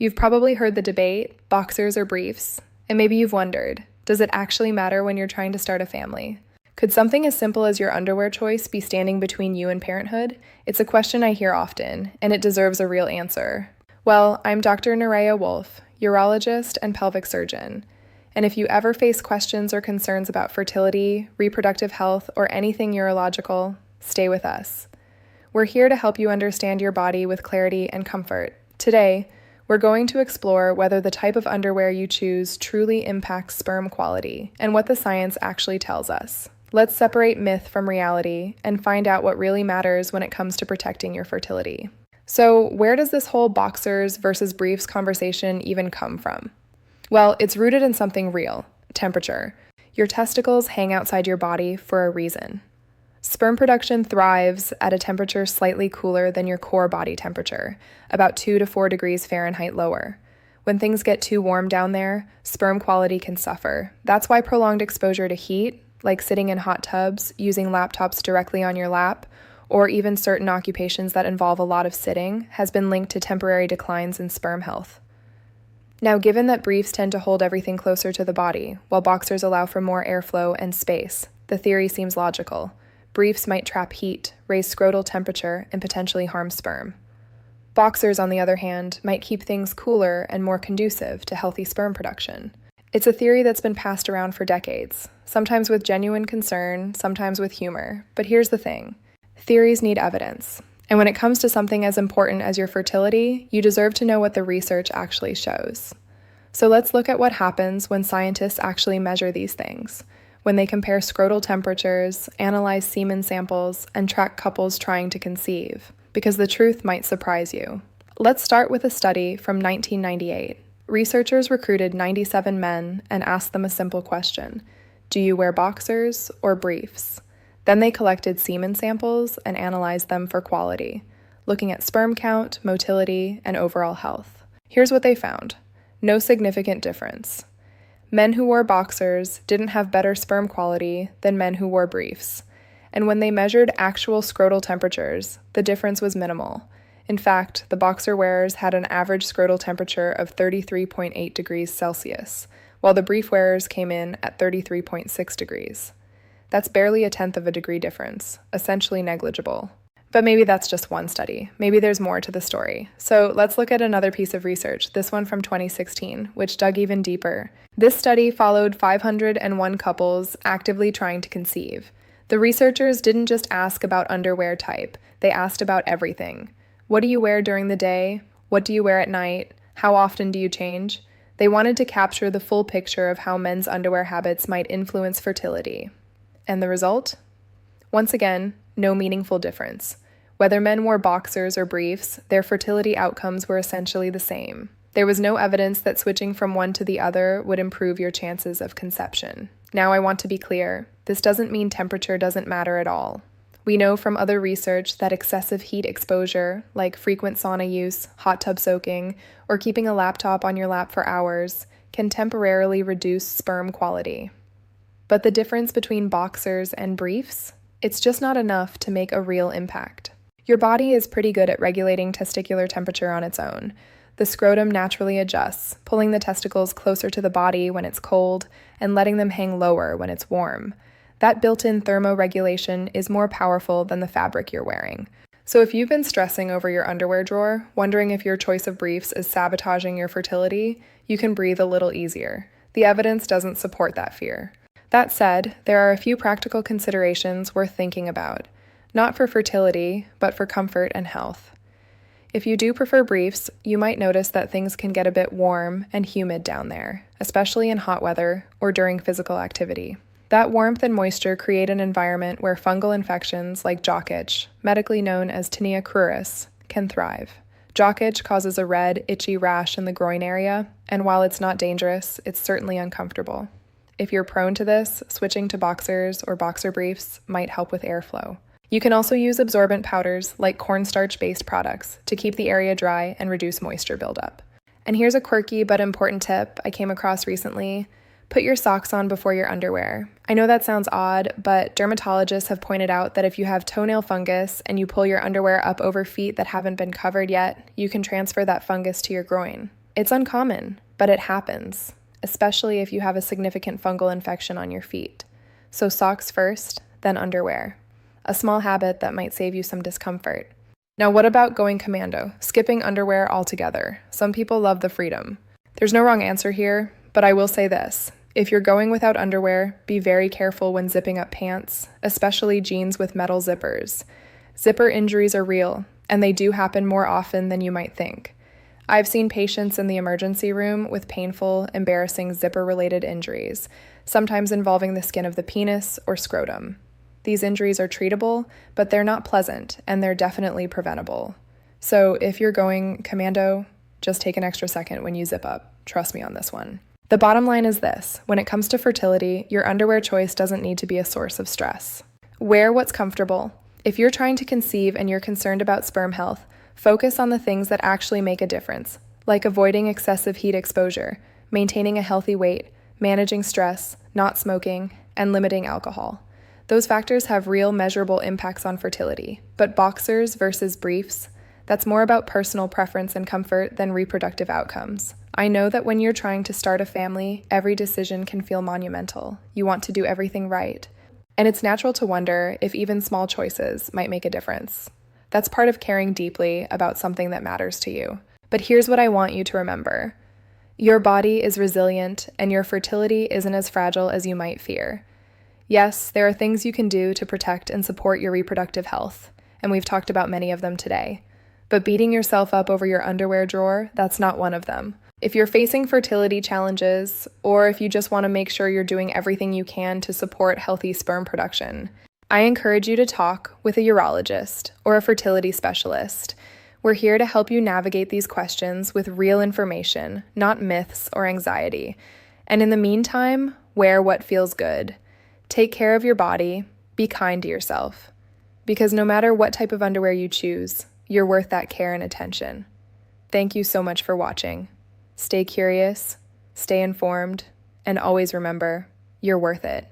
You've probably heard the debate, boxers or briefs, and maybe you've wondered, does it actually matter when you're trying to start a family? Could something as simple as your underwear choice be standing between you and parenthood? It's a question I hear often, and it deserves a real answer. Well, I'm Dr. Nerea Wolf, urologist and pelvic surgeon, and if you ever face questions or concerns about fertility, reproductive health, or anything urological, stay with us. We're here to help you understand your body with clarity and comfort. Today, we're going to explore whether the type of underwear you choose truly impacts sperm quality and what the science actually tells us. Let's separate myth from reality and find out what really matters when it comes to protecting your fertility. So, where does this whole boxers versus briefs conversation even come from? Well, it's rooted in something real: temperature. Your testicles hang outside your body for a reason. Sperm production thrives at a temperature slightly cooler than your core body temperature, about 2 to 4 degrees Fahrenheit lower. When things get too warm down there, sperm quality can suffer. That's why prolonged exposure to heat, like sitting in hot tubs, using laptops directly on your lap, or even certain occupations that involve a lot of sitting, has been linked to temporary declines in sperm health. Now, given that briefs tend to hold everything closer to the body, while boxers allow for more airflow and space, the theory seems logical. Briefs might trap heat, raise scrotal temperature, and potentially harm sperm. Boxers, on the other hand, might keep things cooler and more conducive to healthy sperm production. It's a theory that's been passed around for decades, sometimes with genuine concern, sometimes with humor. But here's the thing: theories need evidence. And when it comes to something as important as your fertility, you deserve to know what the research actually shows. So let's look at what happens when scientists actually measure these things, when they compare scrotal temperatures, analyze semen samples, and track couples trying to conceive, because the truth might surprise you. Let's start with a study from 1998. Researchers recruited 97 men and asked them a simple question: do you wear boxers or briefs? Then they collected semen samples and analyzed them for quality, looking at sperm count, motility, and overall health. Here's what they found: no significant difference. Men who wore boxers didn't have better sperm quality than men who wore briefs. And when they measured actual scrotal temperatures, the difference was minimal. In fact, the boxer wearers had an average scrotal temperature of 33.8 degrees Celsius, while the brief wearers came in at 33.6 degrees. That's barely a tenth of a degree difference, essentially negligible. But maybe that's just one study. Maybe there's more to the story. So let's look at another piece of research, this one from 2016, which dug even deeper. This study followed 501 couples actively trying to conceive. The researchers didn't just ask about underwear type, they asked about everything. What do you wear during the day? What do you wear at night? How often do you change? They wanted to capture the full picture of how men's underwear habits might influence fertility. And the result? Once again, no meaningful difference. Whether men wore boxers or briefs, their fertility outcomes were essentially the same. There was no evidence that switching from one to the other would improve your chances of conception. Now I want to be clear, this doesn't mean temperature doesn't matter at all. We know from other research that excessive heat exposure, like frequent sauna use, hot tub soaking, or keeping a laptop on your lap for hours, can temporarily reduce sperm quality. But the difference between boxers and briefs? It's just not enough to make a real impact. Your body is pretty good at regulating testicular temperature on its own. The scrotum naturally adjusts, pulling the testicles closer to the body when it's cold and letting them hang lower when it's warm. That built-in thermoregulation is more powerful than the fabric you're wearing. So if you've been stressing over your underwear drawer, wondering if your choice of briefs is sabotaging your fertility, you can breathe a little easier. The evidence doesn't support that fear. That said, there are a few practical considerations worth thinking about, not for fertility, but for comfort and health. If you do prefer briefs, you might notice that things can get a bit warm and humid down there, especially in hot weather or during physical activity. That warmth and moisture create an environment where fungal infections like jock itch, medically known as tinea cruris, can thrive. Jock itch causes a red, itchy rash in the groin area, and while it's not dangerous, it's certainly uncomfortable. If you're prone to this, switching to boxers or boxer briefs might help with airflow. You can also use absorbent powders like cornstarch-based products to keep the area dry and reduce moisture buildup. And here's a quirky but important tip I came across recently. Put your socks on before your underwear. I know that sounds odd, but dermatologists have pointed out that if you have toenail fungus and you pull your underwear up over feet that haven't been covered yet, you can transfer that fungus to your groin. It's uncommon, but it happens, especially if you have a significant fungal infection on your feet. So socks first, then underwear. A small habit that might save you some discomfort. Now, what about going commando, skipping underwear altogether? Some people love the freedom. There's no wrong answer here, but I will say this. If you're going without underwear, be very careful when zipping up pants, especially jeans with metal zippers. Zipper injuries are real, and they do happen more often than you might think. I've seen patients in the emergency room with painful, embarrassing zipper-related injuries, sometimes involving the skin of the penis or scrotum. These injuries are treatable, but they're not pleasant, and they're definitely preventable. So if you're going commando, just take an extra second when you zip up. Trust me on this one. The bottom line is this: when it comes to fertility, your underwear choice doesn't need to be a source of stress. Wear what's comfortable. If you're trying to conceive and you're concerned about sperm health, focus on the things that actually make a difference, like avoiding excessive heat exposure, maintaining a healthy weight, managing stress, not smoking, and limiting alcohol. Those factors have real measurable impacts on fertility, but boxers versus briefs, that's more about personal preference and comfort than reproductive outcomes. I know that when you're trying to start a family, every decision can feel monumental. You want to do everything right. And it's natural to wonder if even small choices might make a difference. That's part of caring deeply about something that matters to you. But here's what I want you to remember. Your body is resilient, and your fertility isn't as fragile as you might fear. Yes, there are things you can do to protect and support your reproductive health, and we've talked about many of them today. But beating yourself up over your underwear drawer, that's not one of them. If you're facing fertility challenges, or if you just want to make sure you're doing everything you can to support healthy sperm production, I encourage you to talk with a urologist or a fertility specialist. We're here to help you navigate these questions with real information, not myths or anxiety. And in the meantime, wear what feels good. Take care of your body, be kind to yourself. Because no matter what type of underwear you choose, you're worth that care and attention. Thank you so much for watching. Stay curious, stay informed, and always remember, you're worth it.